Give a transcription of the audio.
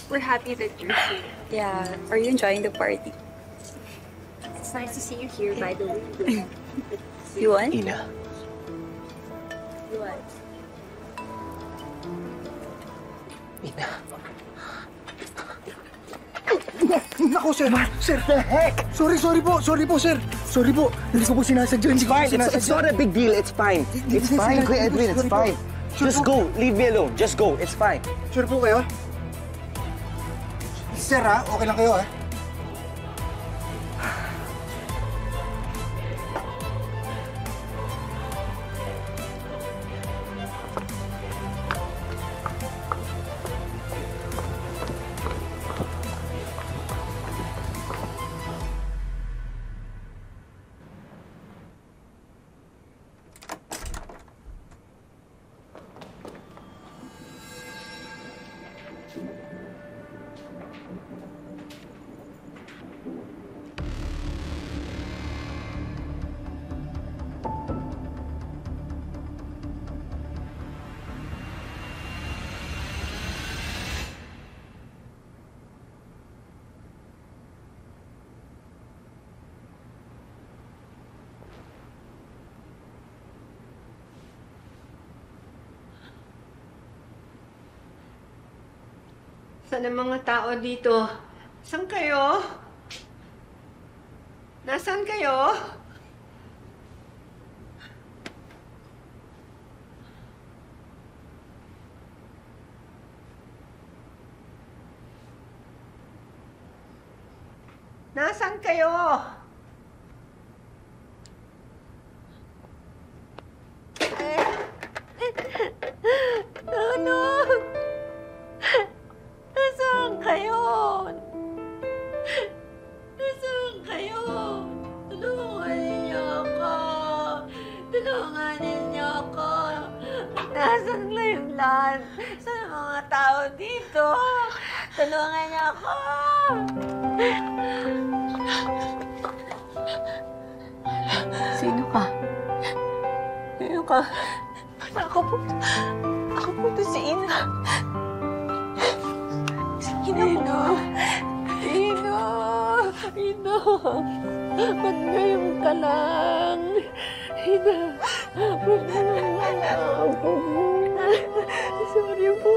We're happy that you're here. Yeah. Are you enjoying the party? It's nice to see you here, by the way. You want? Ina. You want? Ina. Naku, sir! Sir! The heck? Sorry po, sir! Sorry po, hindi ko po sinasadya. It's fine. It's not a big deal. It's fine. It's fine, Kuya Edwin. It's fine. Just go. Leave me alone. Just go. It's fine. Sure po kayo? Sir, ha? Okay lang kayo, ha? Saan ang mga tao dito? Saan kayo? Nasaan kayo? Nasaan kayo? Ano? Nasaan kayo? Nasaan kayo? Tulungan ninyo ako. Tulungan ninyo ako. Nasaan na yung lahat? Saan ang mga tao dito? Tulungan niyo ako. Sino ka? Sino ka? Ako po to si Ina. Ina! Ba't ngayon ka lang? Ina! Ba't ngayon ka lang? Sorry po.